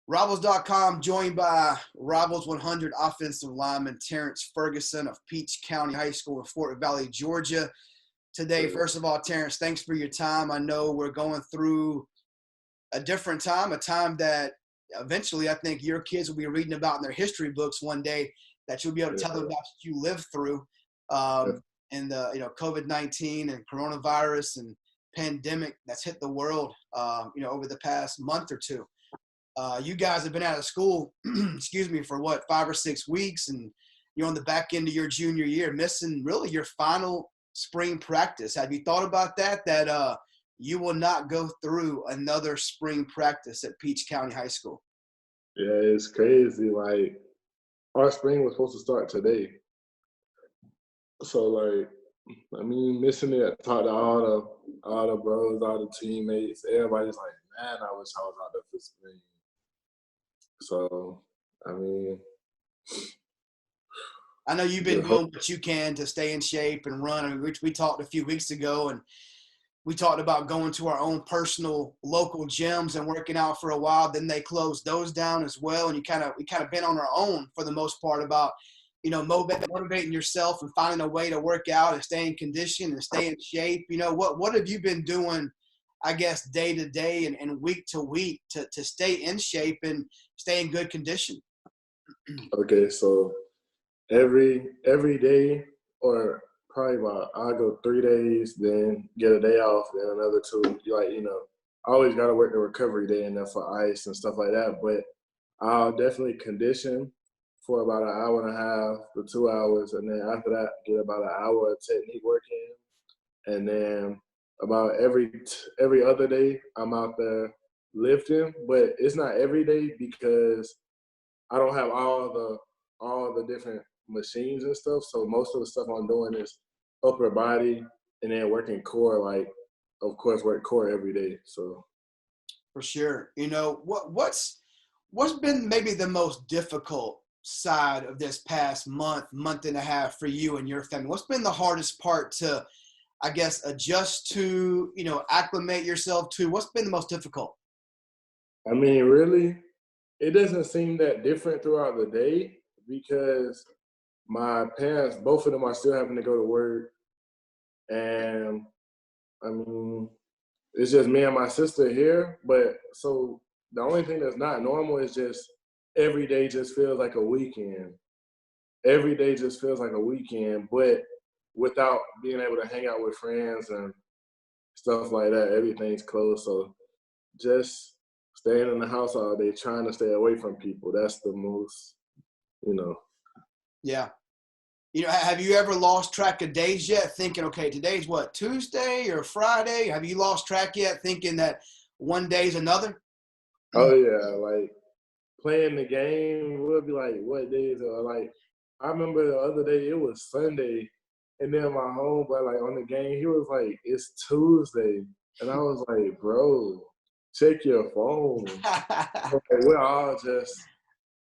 Rivals.com, joined by Rivals100 offensive lineman Terrence Ferguson of Peach County High School in Fort Valley, Georgia. Today, first of all, Terrence, thanks for your time. I know we're going through a different time, a time that eventually I think your kids will be reading about in their history books one day, that you'll be able to tell them about what you lived through in the COVID-19 and coronavirus and pandemic that's hit the world over the past month or two. You guys have been out of school, excuse me, for what, 5 or 6 weeks, and you're on the back end of your junior year, missing really your final spring practice. Have you thought about that you will not go through another spring practice at Peach County High School? Yeah, it's crazy. Like, our spring was supposed to start today. So, missing it, talk to all the bros, all the teammates, everybody's like, man, I wish I was out there for spring. So, I know you've been doing what you can to stay in shape and run. I mean, we talked a few weeks ago, and we talked about going to our own personal local gyms and working out for a while. Then they closed those down as well, and we kind of been on our own for the most part about motivating yourself and finding a way to work out and stay in condition and stay in shape. What have you been doing, I guess, day to day and week to week to stay in shape and stay in good condition? Okay, so every day, or probably I'll go 3 days, then get a day off, then another 2. I always got to work the recovery day in there for ice and stuff like that. But I'll definitely condition for about an hour and a half to 2 hours, and then after that, get about an hour of technique work in, and then about every other day, I'm out there lifting. But it's not every day because I don't have all the different machines and stuff. So most of the stuff I'm doing is upper body and then working core. Like, of course, work core every day. So for sure. What's been maybe the most difficult side of this past month and a half for you and your family? What's been the hardest part to, I guess, adjust to, acclimate yourself to? What's been the most difficult? Really, it doesn't seem that different throughout the day because my parents, both of them are still having to go to work. And it's just me and my sister here. But so the only thing that's not normal is just every day just feels like a weekend. Every day just feels like a weekend, but without being able to hang out with friends and stuff like that, everything's closed. So just staying in the house all day, trying to stay away from people. That's the most, Yeah. Have you ever lost track of days yet, thinking, okay, today's what, Tuesday or Friday? Have you lost track yet, thinking that one day's another? Oh, yeah. Like, playing the game, we'll be like, what days are like, I remember the other day, it was Sunday, and then my homeboy, like, on the game, he was like, it's Tuesday. And I was like, bro, check your phone. We're all just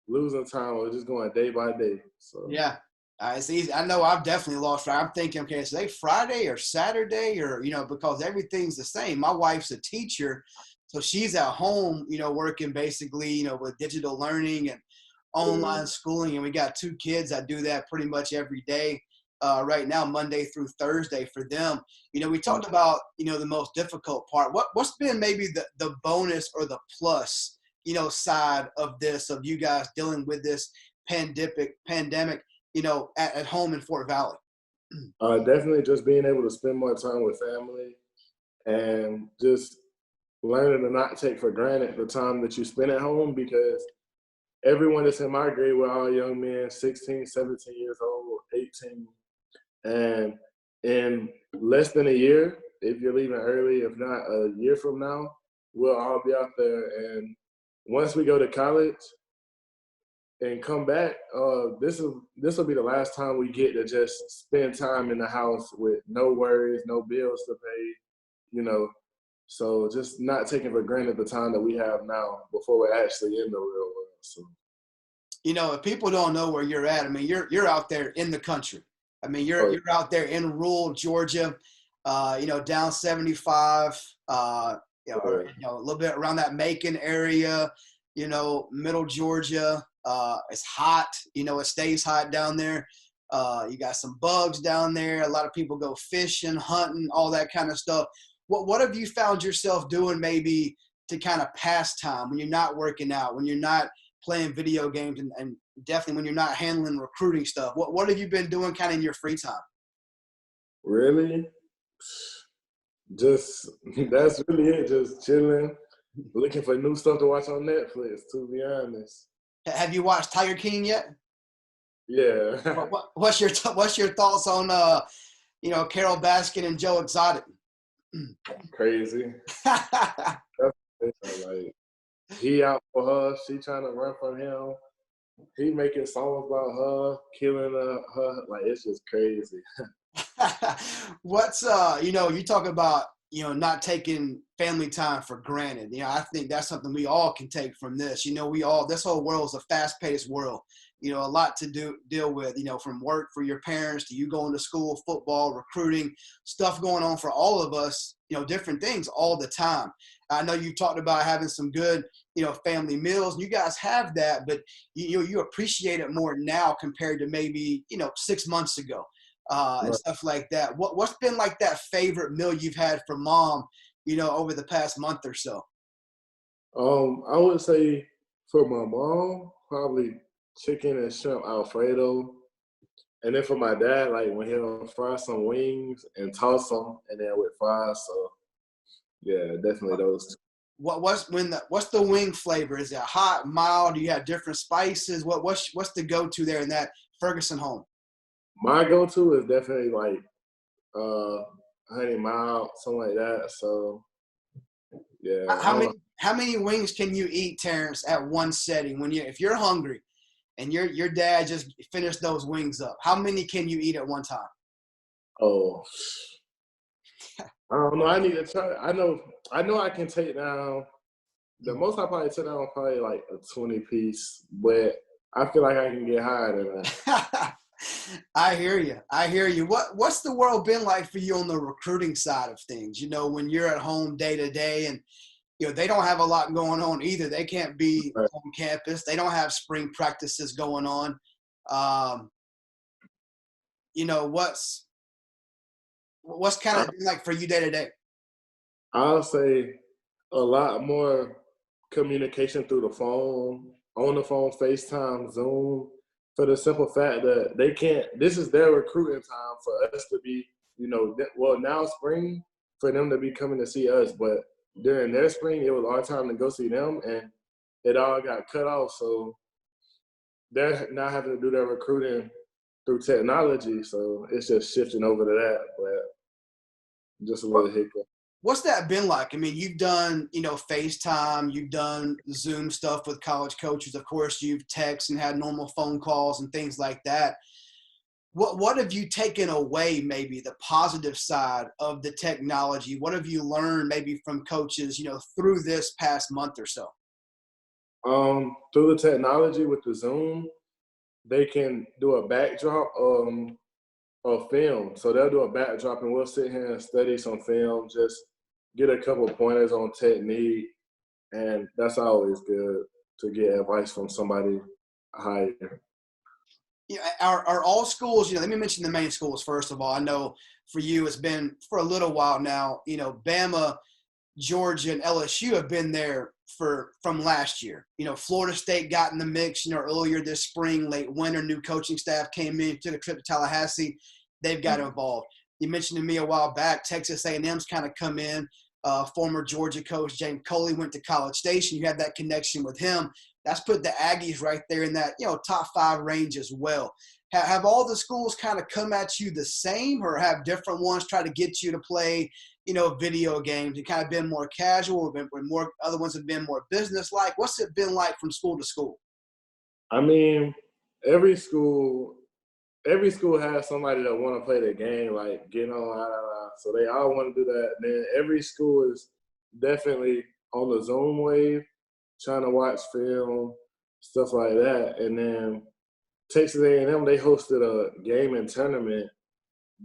losing time. We're just going day by day. So yeah. It's easy. I know I've definitely lost track. I'm thinking, okay, is today Friday or Saturday or, because everything's the same. My wife's a teacher, so she's at home, working basically, with digital learning and online schooling. And we got 2 kids that do that pretty much every day right now, Monday through Thursday for them. We talked about, the most difficult part. What's been maybe the bonus or the plus, side of this, of you guys dealing with this pandemic, at home in Fort Valley? Definitely just being able to spend more time with family and just learning to not take for granted the time that you spend at home, because everyone that's in my grade, we're all young men, 16, 17 years old, 18. And in less than a year, if you're leaving early, if not a year from now, we'll all be out there. And once we go to college and come back, this will be the last time we get to just spend time in the house with no worries, no bills to pay, So just not taking for granted the time that we have now before we're actually in the real world. So, if people don't know where you're at, you're out there in the country. You're out there in rural Georgia, down 75, a little bit around that Macon area. you know, middle Georgia. It's hot, you know, it stays hot down there. You got some bugs down there. A lot of people go fishing, hunting, all that kind of stuff. What have you found yourself doing maybe to kind of pass time when you're not working out, when you're not playing video games, and definitely when you're not handling recruiting stuff? What have you been doing kind of in your free time? Really? Just that's really it. Just chilling, looking for new stuff to watch on Netflix. To be honest. Have you watched Tiger King yet? Yeah. What's your thoughts on you know, Carol Baskin and Joe Exotic? Crazy. That's like he out for her. She trying to run from him. He making songs about her, killing her. Like it's just crazy. What's you know, you talk about, you know, not taking family time for granted. You know, I think that's something we all can take from this. You know, this whole world is a fast-paced world. You know, a lot to deal with, you know, from work for your parents to you going to school, football, recruiting, stuff going on for all of us, you know, different things all the time. I know you talked about having some good, you know, family meals. You guys have that, but you appreciate it more now compared to maybe, you know, 6 months ago. And stuff like that. What's been like that favorite meal you've had from mom, you know, over the past month or so? I would say for my mom, probably chicken and shrimp Alfredo. And then for my dad, like when he'll fry some wings and toss them, and then with fries. So yeah, definitely those two. What's the wing flavor? Is it hot, mild? Do you have different spices? What's the go-to there in that Ferguson home? My go-to is definitely like uh honey mild, something like that. So yeah, I How don't know. how many wings can you eat, Terrence, at one setting when if you're hungry and your dad just finished those wings up? How many can you eat at one time? Oh, I don't know. I need to try. I know I can take down the most I probably took down probably like a 20 piece, but I feel like I can get higher than that. I hear you. I hear you. What's the world been like for you on the recruiting side of things? You know, when you're at home day to day, and you know they don't have a lot going on either. They can't be Right. on campus. They don't have spring practices going on. Um, you know, what's kind I, of been like for you day to day? I'll say a lot more communication through the phone, on the phone, FaceTime, Zoom, for the simple fact that they can't. This is their recruiting time for us to be, well now spring for them to be coming to see us, but during their spring it was our time to go see them, and it all got cut off. So they're now having to do their recruiting through technology. So it's just shifting over to that, but just a little hiccup. What's that been like? I mean, you've done, you know, FaceTime, you've done Zoom stuff with college coaches. Of course, you've texted and had normal phone calls and things like that. What have you taken away, maybe the positive side of the technology? What have you learned maybe from coaches, you know, through this past month or so? Through the technology with the Zoom, they can do a backdrop of film. So they'll do a backdrop and we'll sit here and study some film, just get a couple pointers on technique. And that's always good to get advice from somebody higher. You know, are all schools, you know, let me mention the main schools first of all. I know for you it's been for a little while now, you know, Bama, Georgia, and LSU have been there from last year. You know, Florida State got in the mix, you know, earlier this spring, late winter, new coaching staff came in, took a trip to Tallahassee. They've got involved. You mentioned to me a while back, Texas A&M's kind of come in. Former Georgia coach James Coley went to College Station. You had that connection with him. That's put the Aggies right there in that, you know, top 5 range as well. Have all the schools kind of come at you the same, or have different ones try to get you to play, you know, video games and kind of been more casual, or more other ones have been more business like? What's it been like from school to school? I mean, every school every school has somebody that want to play the game, like getting on, so they all want to do that. Then every school is definitely on the Zoom wave, trying to watch film, stuff like that. And then Texas A&M, they hosted a gaming tournament,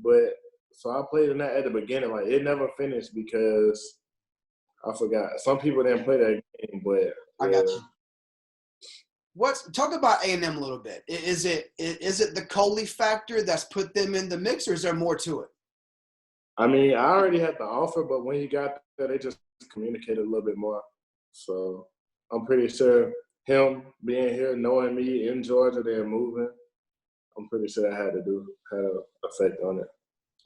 but so I played in that at the beginning. Like it never finished because I forgot. Some people didn't play that game, but I got yeah. you. Talk about A&M a little bit. Is it the Coley factor that's put them in the mix, or is there more to it? I mean, I already had the offer, but when he got there, they just communicated a little bit more. So I'm pretty sure him being here, knowing me in Georgia, then moving, I'm pretty sure that had an effect on it.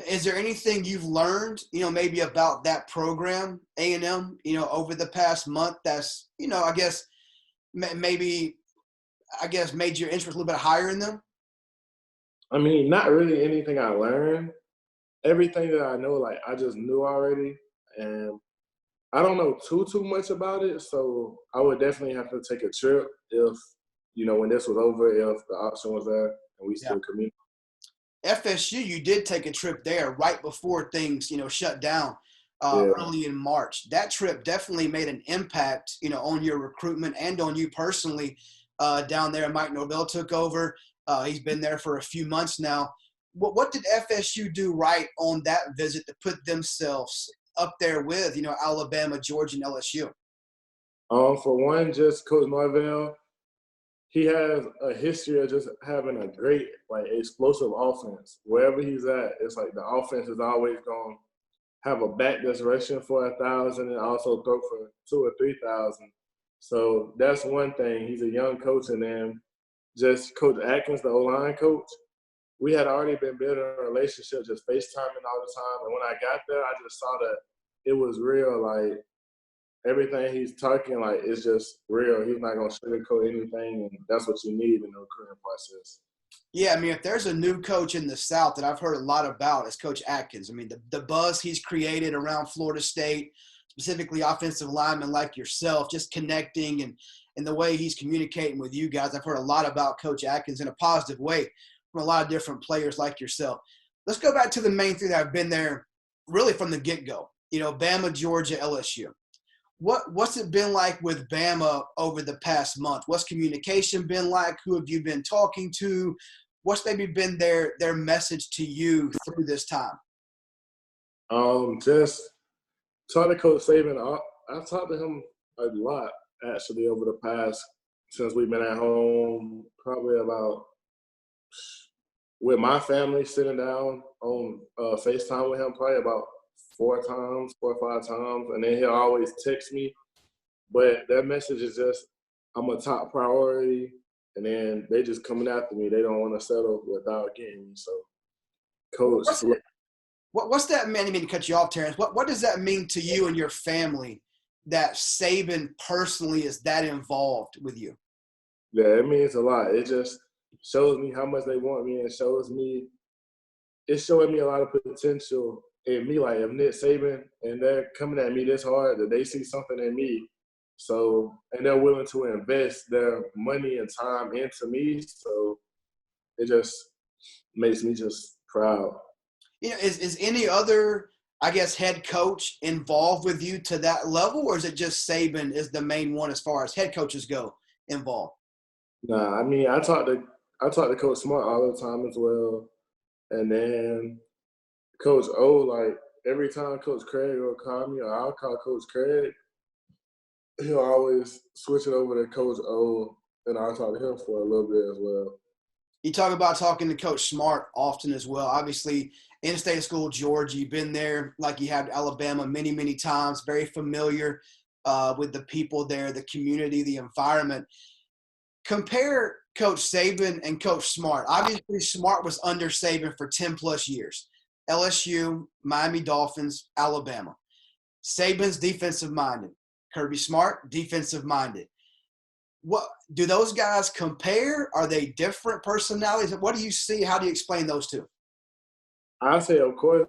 Is there anything you've learned, maybe about that program, A&M, over the past month that's, I guess maybe made your interest a little bit higher in them? I mean, not really anything I learned. Everything that I know, like I just knew already, and I don't know too much about it. So I would definitely have to take a trip if when this was over, if the option was there and we Yeah. still communicate. FSU, you did take a trip there right before things, shut down Yeah. early in March. That trip definitely made an impact, on your recruitment and on you personally down there. Mike Norvell took over. He's been there for a few months now. What did FSU do right on that visit to put themselves up there with, Alabama, Georgia, and LSU? For one, just Coach Norvell, he has a history of just having a great, like, explosive offense. Wherever he's at, it's like the offense is always going to have a back that's rushing for 1,000 and also throw for 2,000 or 3,000. So that's one thing. He's a young coach, and then just Coach Atkins, the O-line coach, we had already been building a relationship, just FaceTiming all the time. And when I got there, I just saw that it was real. Like, everything he's talking, like, it's just real. He's not going to sugarcoat anything, and that's what you need in the recruiting process. Yeah, I mean, if there's a new coach in the South that I've heard a lot about, it's Coach Atkins. I mean, the buzz he's created around Florida State, specifically offensive linemen like yourself, just connecting and the way he's communicating with you guys. I've heard a lot about Coach Atkins in a positive way from a lot of different players like yourself. Let's go back to the main three that have been there really from the get-go. Bama, Georgia, LSU. What's it been like with Bama over the past month? What's communication been like? Who have you been talking to? What's maybe been their message to you through this time? Just talk to Coach Saban. I've talked to him a lot actually over the past since we've been at home. Probably about with my family sitting down on FaceTime with him. Probably about 4 or 5 times, and then he'll always text me. But that message is just, I'm a top priority, and then they just coming after me. They don't want to settle without getting me. So, Coach. What's that mean? I didn't mean to cut you off, Terrence. What does that mean to you and your family that Saban personally is that involved with you? Yeah, it means a lot. It just shows me how much they want me, and it's showing me a lot of potential in me. Like, if Nick Saban and they're coming at me this hard, that they see something in me. So, and they're willing to invest their money and time into me. So it just makes me just proud. Is any other, I guess, head coach involved with you to that level, or is it just Saban is the main one as far as head coaches go involved? Nah, I mean, I talk to Coach Smart all the time as well, and then Coach O. Like, every time Coach Craig will call me, or I'll call Coach Craig, he'll always switch it over to Coach O, and I'll talk to him for a little bit as well. You talk about talking to Coach Smart often as well. Obviously, in-state school, Georgia, you've been there like you have Alabama many, many times, very familiar with the people there, the community, the environment. Compare Coach Saban and Coach Smart. Obviously, Smart was under Saban for 10-plus years. LSU, Miami Dolphins, Alabama. Saban's defensive-minded. Kirby Smart, defensive-minded. What do those guys compare? Are they different personalities? What do you see? How do you explain those two? I say, of course,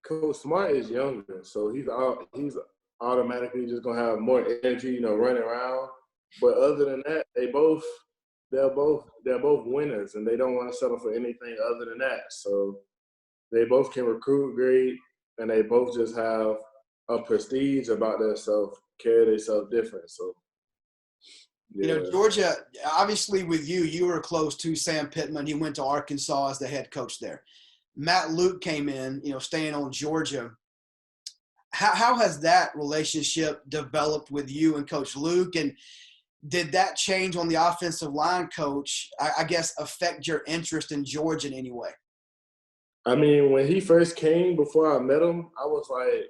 Coach Smart is younger, so he's automatically just gonna have more energy, running around. But other than that, they're both winners, and they don't want to settle for anything other than that. So they both can recruit great, and they both just have a prestige about themselves, carry themselves different. So. Yeah. Georgia, obviously with you were close to Sam Pittman. He went to Arkansas as the head coach there. Matt Luke came in, staying on Georgia. How has that relationship developed with you and Coach Luke? And Did that change on the offensive line, Coach, I guess, affect your interest in Georgia in any way? I mean, when he first came, before I met him, I was like,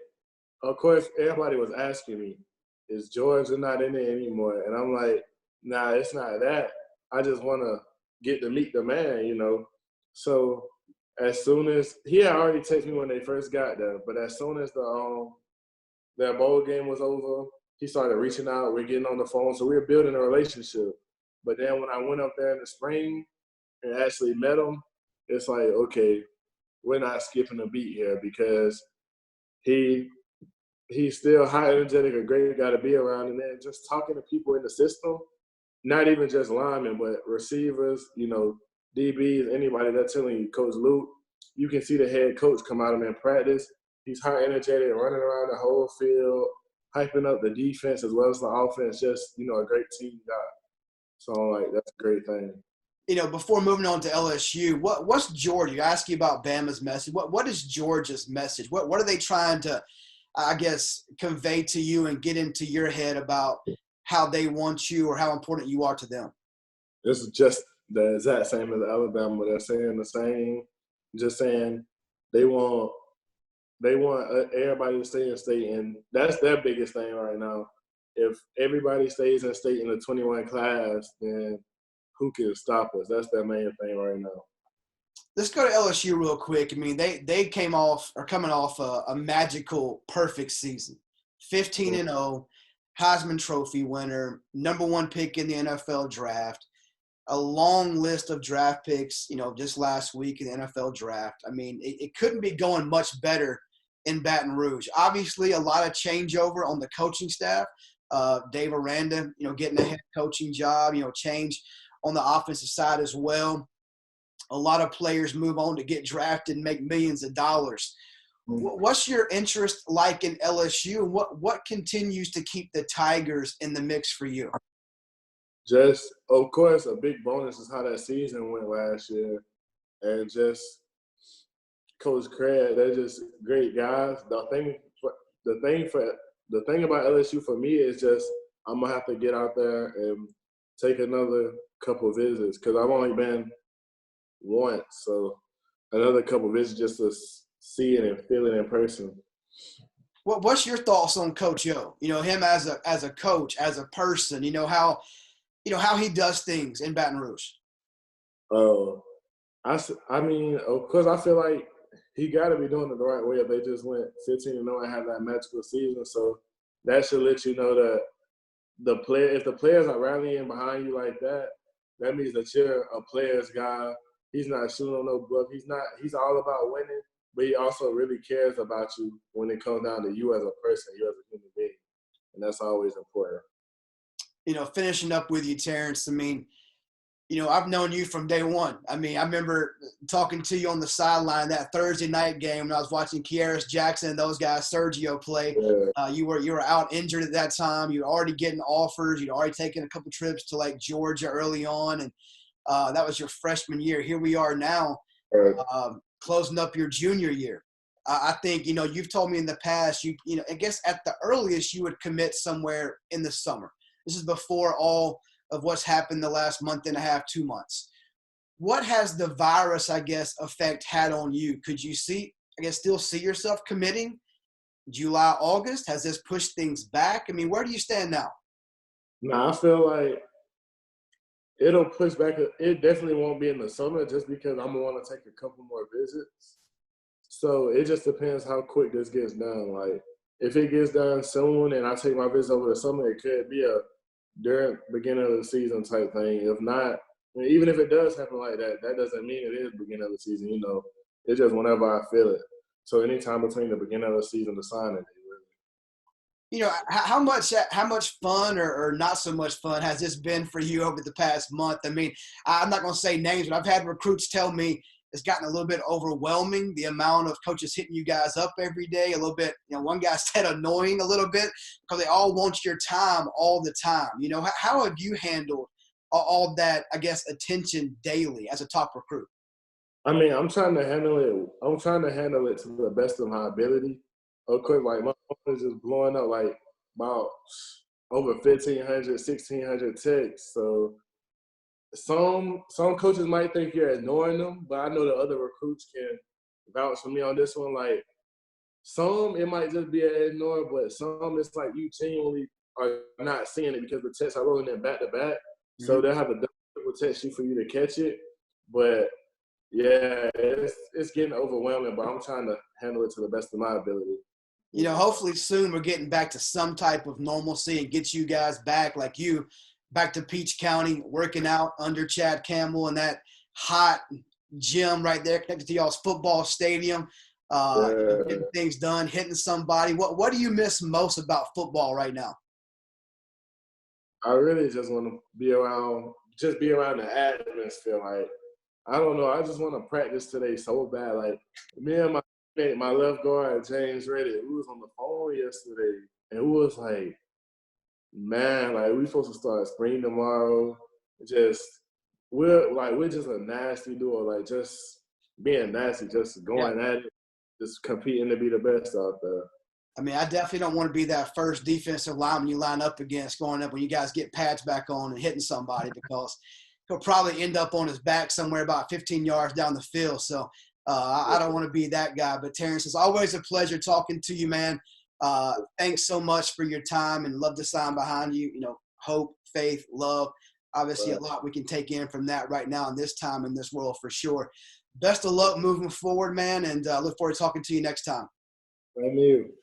of course, everybody was asking me, is Georgia not in it anymore? And I'm like, nah, it's not that. I just want to get to meet the man, you know? So as soon as he had already texted me when they first got there, but as soon as that bowl game was over, he started reaching out. We're getting on the phone, so we were building a relationship. But then when I went up there in the spring and actually met him, it's like, okay, we're not skipping a beat here because he he's still high energetic, a great guy to be around. And then just talking to people in the system, not even just linemen, but receivers, you know, DBs, anybody that's telling you, Coach Luke, you can see the head coach come out of him in practice. He's high energetic, running around the whole field, hyping up the defense as well as the offense. Just, you know, a great team guy. So I'm like, that's a great thing. You know, before moving on to LSU, what's Georgia? I ask you about Bama's message. What is Georgia's message? What are they trying to, I guess, convey to you and get into your head about how they want you or how important you are to them? This is just the exact same as Alabama. They're saying the same, just saying they want everybody to stay in state, and that's their biggest thing right now. If everybody stays in state in the 21 class, then who can stop us? That's their main thing right now. Let's go to LSU real quick. I mean, they coming off a magical, perfect season, 15-0, Heisman Trophy winner, #1 pick in the NFL draft, a long list of draft picks. You know, just last week in the NFL draft. I mean, it couldn't be going much better in Baton Rouge. Obviously, a lot of changeover on the coaching staff. Dave Aranda, you know, getting a head coaching job. You know, change on the offensive side as well. A lot of players move on to get drafted and make millions of dollars. What's your interest like in LSU, and what continues to keep the Tigers in the mix for you? Just, of course, a big bonus is how that season went last year. And just Coach Craig, they're just great guys. The thing about LSU for me is just I'm going to have to get out there and take another couple visits because I've only been once. So another couple visits just to see it and feel it in person. What's your thoughts on Coach O? You know, him as a coach, as a person, you know how he does things in Baton Rouge. I mean, of course, I feel like he got to be doing it the right way if they just went 15-0 and had that magical season. So that should let you know that if the players are rallying behind you like that, that means that you're a player's guy. He's not shooting on no bluff. He's all about winning, but he also really cares about you when it comes down to you as a person, you as a human being. And that's always important. You know, finishing up with you, Terrence, I mean, you know, I've known you from day one. I mean, I remember talking to you on the sideline that Thursday night game when I was watching Kearis Jackson and those guys, Sergio, play. Yeah. You were out injured at that time. You were already getting offers. You'd already taken a couple trips to, like, Georgia early on, and that was your freshman year. Here we are now, closing up your junior year. I think, you know, you've told me in the past, you know, I guess at the earliest you would commit somewhere in the summer. This is before all of what's happened the last month and a half, 2 months. What has the virus, I guess, effect had on you? Could you still see yourself committing July, August? Has this pushed things back? I mean, where do you stand now? No, I feel like it'll push back. It definitely won't be in the summer just because I'm going to want to take a couple more visits. So it just depends how quick this gets done. Like, if it gets done soon and I take my visit over the summer, it could be a during beginning of the season type thing. If not, I mean, even if it does happen like that, that doesn't mean it is beginning of the season. You know, it's just whenever I feel it. So anytime between the beginning of the season to signing it. You know, how much fun or not so much fun has this been for you over the past month? I mean, I'm not going to say names, but I've had recruits tell me it's gotten a little bit overwhelming, the amount of coaches hitting you guys up every day, a little bit, you know, one guy said annoying a little bit because they all want your time all the time. You know, how have you handled all that, I guess, attention daily as a top recruit? I mean, I'm trying to handle it to the best of my ability. Of course, like, my phone is just blowing up, like, about over 1,500, 1,600 texts. So some coaches might think you're ignoring them, but I know the other recruits can vouch for me on this one. Like some, it might just be an ignore, but some it's like you genuinely are not seeing it because the texts are rolling in back to back. So they'll have a double text you for you to catch it. But yeah, it's getting overwhelming, but I'm trying to handle it to the best of my ability. You know, hopefully soon we're getting back to some type of normalcy and get you guys back, like you, back to Peach County, working out under Chad Campbell and that hot gym right there connected to y'all's football stadium, getting things done, hitting somebody. What do you miss most about football right now? I really just want to be around the atmosphere. Like, I don't know. I just want to practice today so bad. Like, me and my left guard, James Reddick, we was on the phone yesterday, and we was like, man, like, we supposed to start spring tomorrow. We're just a nasty duo. Like, just being nasty, just going at it, just competing to be the best out there. I mean, I definitely don't want to be that first defensive lineman you line up against going up when you guys get pads back on and hitting somebody, because he'll probably end up on his back somewhere about 15 yards down the field. So I don't want to be that guy. But Terrence, it's always a pleasure talking to you, man. Thanks so much for your time, and love to sign behind you. You know, hope, faith, love. Obviously, a lot we can take in from that right now in this time in this world for sure. Best of luck moving forward, man, and look forward to talking to you next time. Thank you.